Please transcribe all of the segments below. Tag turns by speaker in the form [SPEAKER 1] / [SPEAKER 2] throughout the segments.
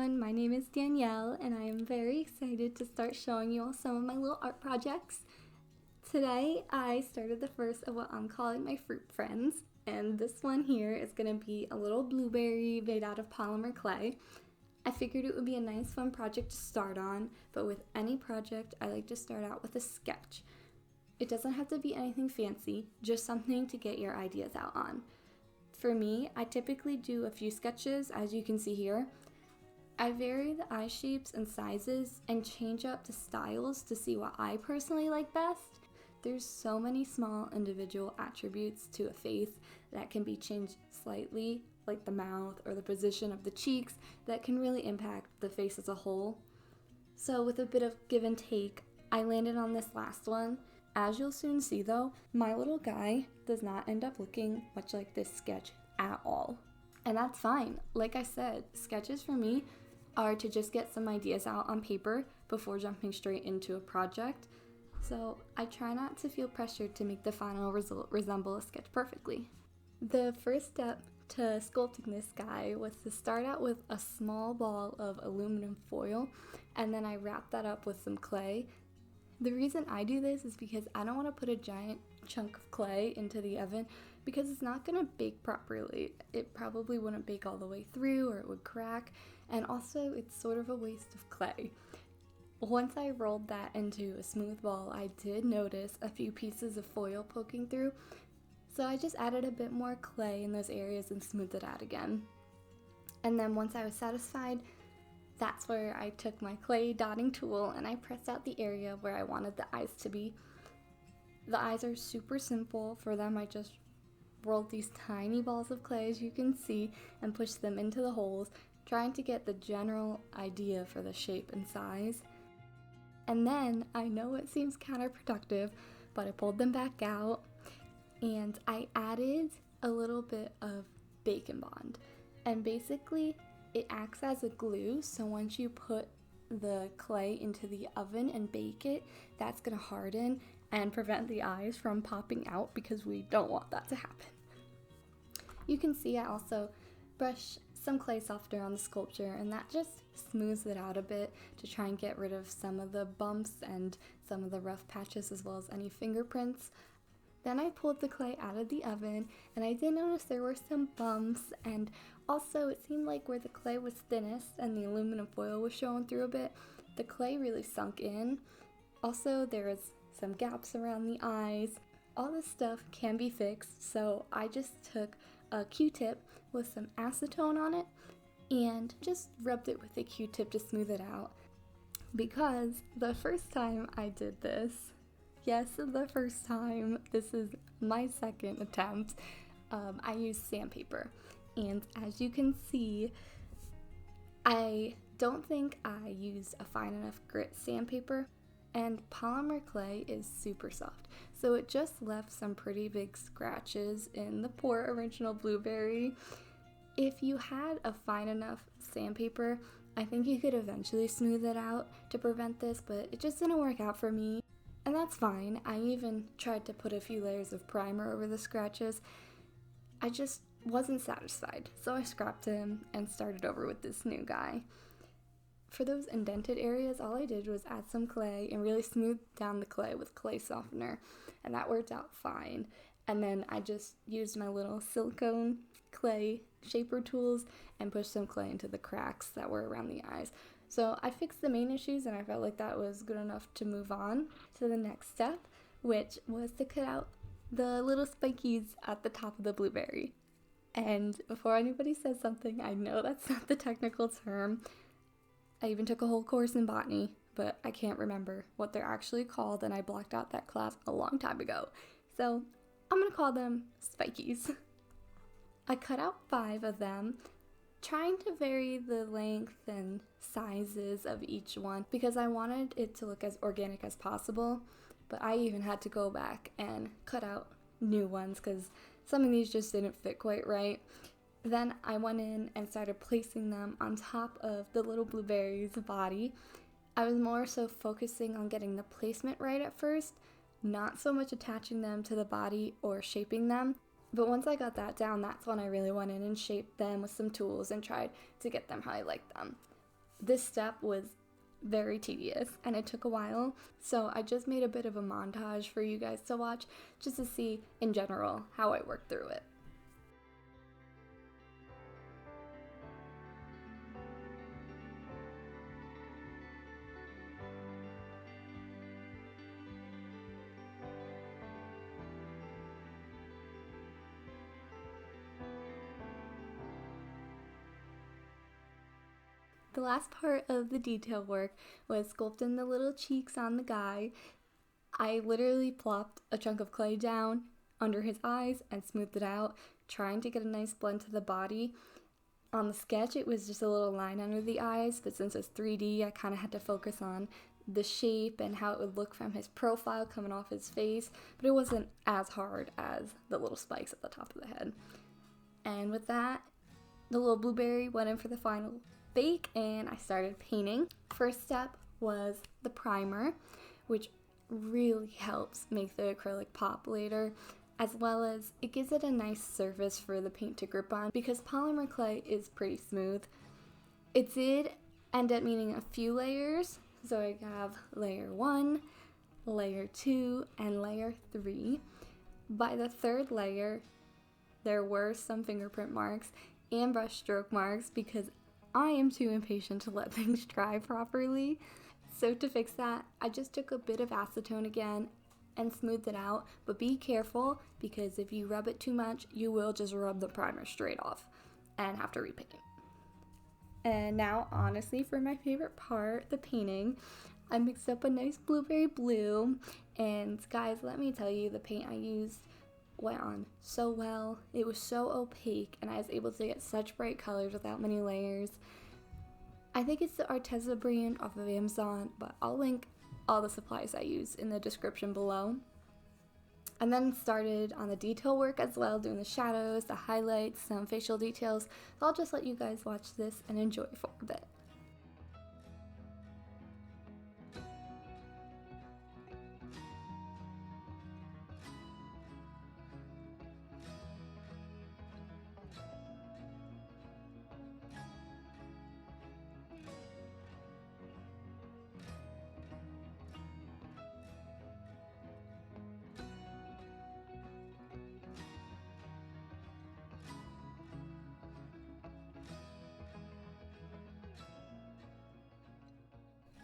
[SPEAKER 1] everyone, my name is Danielle and I am very excited to start showing you all some of my little art projects. Today I started the first of what I'm calling my fruit friends, and this one here is going to be a little blueberry made out of polymer clay. I figured it would be a nice fun project to start on, but with any project I like to start out with a sketch. It doesn't have to be anything fancy, just something to get your ideas out on. For me, I typically do a few sketches, as you can see here. I vary the eye shapes and sizes and change up the styles to see what I personally like best. There's so many small individual attributes to a face that can be changed slightly, like the mouth or the position of the cheeks, that can really impact the face as a whole. So with a bit of give and take, I landed on this last one. As you'll soon see though, my little guy does not end up looking much like this sketch at all. And that's fine. Like I said, sketches for me are to just get some ideas out on paper before jumping straight into a project. So I try not to feel pressured to make the final result resemble a sketch perfectly. The first step to sculpting this guy was to start out with a small ball of aluminum foil, and then I wrapped that up with some clay. The reason I do this is because I don't want to put a giant chunk of clay into the oven because it's not going to bake properly. It probably wouldn't bake all the way through, or it would crack, and also it's sort of a waste of clay. Once I rolled that into a smooth ball, I did notice a few pieces of foil poking through, so I just added a bit more clay in those areas and smoothed it out again. And then once I was satisfied, that's where I took my clay dotting tool and I pressed out the area where I wanted the eyes to be. The eyes are super simple. For them, I just rolled these tiny balls of clay, as you can see, and pushed them into the holes, trying to get the general idea for the shape and size. And then, I know it seems counterproductive, but I pulled them back out and I added a little bit of Bacon Bond. And basically, it acts as a glue, so once you put the clay into the oven and bake it, that's going to harden and prevent the eyes from popping out, because we don't want that to happen. You can see I also brush some clay softener on the sculpture, and that just smooths it out a bit to try and get rid of some of the bumps and some of the rough patches, as well as any fingerprints. Then I pulled the clay out of the oven, and I did notice there were some bumps, and also it seemed like where the clay was thinnest and the aluminum foil was showing through a bit, the clay really sunk in. Also, there was some gaps around the eyes. All this stuff can be fixed, so I just took a Q-tip with some acetone on it and just rubbed it with a Q-tip to smooth it out. Because the first time I did this, yes, the first time, this is my second attempt, I used sandpaper. And as you can see, I don't think I used a fine enough grit sandpaper, and polymer clay is super soft, so it just left some pretty big scratches in the poor original blueberry. If you had a fine enough sandpaper, I think you could eventually smooth it out to prevent this, but it just didn't work out for me, and that's fine. I even tried to put a few layers of primer over the scratches. I just wasn't satisfied, so I scrapped him and started over with this new guy. For those indented areas, all I did was add some clay and really smooth down the clay with clay softener, and that worked out fine. And then I just used my little silicone clay shaper tools and pushed some clay into the cracks that were around the eyes. So I fixed the main issues, and I felt like that was good enough to move on to the next step, which was to cut out the little spikies at the top of the blueberry. And before anybody says something, I know that's not the technical term. I even took a whole course in botany, but I can't remember what they're actually called, and I blocked out that class a long time ago. So I'm gonna call them spikies. I cut out 5 of them, trying to vary the length and sizes of each one because I wanted it to look as organic as possible, but I even had to go back and cut out new ones because some of these just didn't fit quite right. Then I went in and started placing them on top of the little blueberry's body. I was more so focusing on getting the placement right at first, not so much attaching them to the body or shaping them. But once I got that down, that's when I really went in and shaped them with some tools and tried to get them how I liked them. This step was very tedious and it took a while, so I just made a bit of a montage for you guys to watch just to see in general how I worked through it. The last part of the detail work was sculpting the little cheeks on the guy. I literally plopped a chunk of clay down under his eyes and smoothed it out, trying to get a nice blend to the body. On the sketch, it was just a little line under the eyes, but since it's 3D, I kind of had to focus on the shape and how it would look from his profile coming off his face, but it wasn't as hard as the little spikes at the top of the head. And with that, the little blueberry went in for the final bake and I started painting. First step was the primer, which really helps make the acrylic pop later, as well as it gives it a nice surface for the paint to grip on because polymer clay is pretty smooth. It did end up needing a few layers, so I have layer 1, layer 2, and layer 3. By the third layer, there were some fingerprint marks and brush stroke marks because I am too impatient to let things dry properly. So to fix that, I just took a bit of acetone again and smoothed it out, but be careful because if you rub it too much, you will just rub the primer straight off and have to repaint. And now, honestly, for my favorite part, the painting, I mixed up a nice blueberry blue, and guys, let me tell you, the paint I used went on so well. It was so opaque and I was able to get such bright colors without many layers. I think it's the Arteza brand off of Amazon, but I'll link all the supplies I use in the description below. And then started on the detail work as well, doing the shadows, the highlights, some facial details. So I'll just let you guys watch this and enjoy for a bit.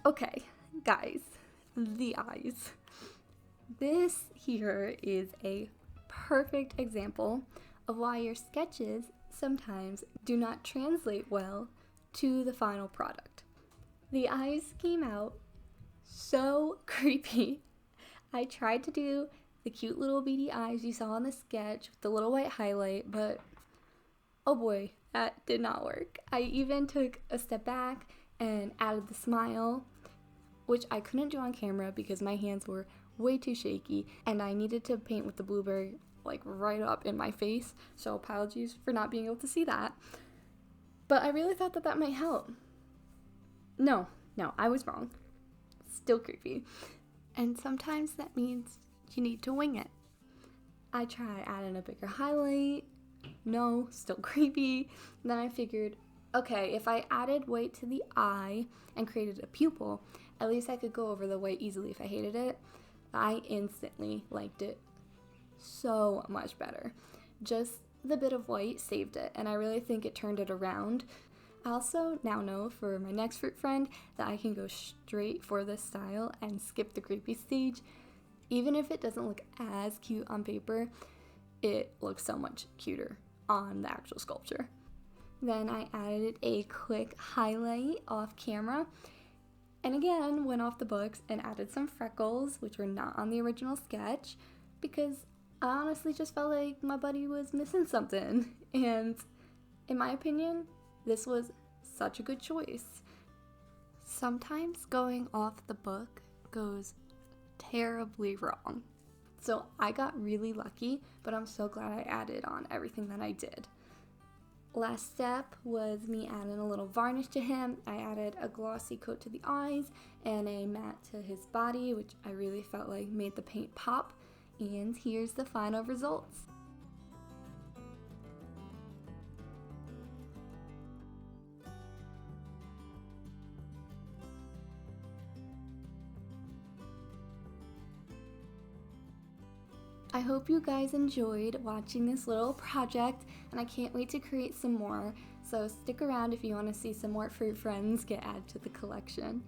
[SPEAKER 1] Okay, guys, the eyes. This here is a perfect example of why your sketches sometimes do not translate well to the final product. The eyes came out so creepy. I tried to do the cute little beady eyes you saw in the sketch with the little white highlight, but oh boy, that did not work. I even took a step back and added the smile, which I couldn't do on camera because my hands were way too shaky and I needed to paint with the blueberry like right up in my face, so apologies for not being able to see that. But I really thought that might help. No, I was wrong. Still creepy. And sometimes that means you need to wing it. I tried adding a bigger highlight. No, still creepy. Then I figured, okay, if I added white to the eye and created a pupil, at least I could go over the white easily if I hated it. I instantly liked it so much better. Just the bit of white saved it, and I really think it turned it around. I also now know for my next fruit friend that I can go straight for this style and skip the creepy stage. Even if it doesn't look as cute on paper, it looks so much cuter on the actual sculpture. Then I added a quick highlight off camera, and again went off the books and added some freckles, which were not on the original sketch, because I honestly just felt like my buddy was missing something. And in my opinion, this was such a good choice. Sometimes going off the book goes terribly wrong. So I got really lucky, but I'm so glad I added on everything that I did. Last step was me adding a little varnish to him. I added a glossy coat to the eyes and a matte to his body, which I really felt like made the paint pop. And here's the final results. I hope you guys enjoyed watching this little project, and I can't wait to create some more. So stick around if you want to see some more fruit friends get added to the collection.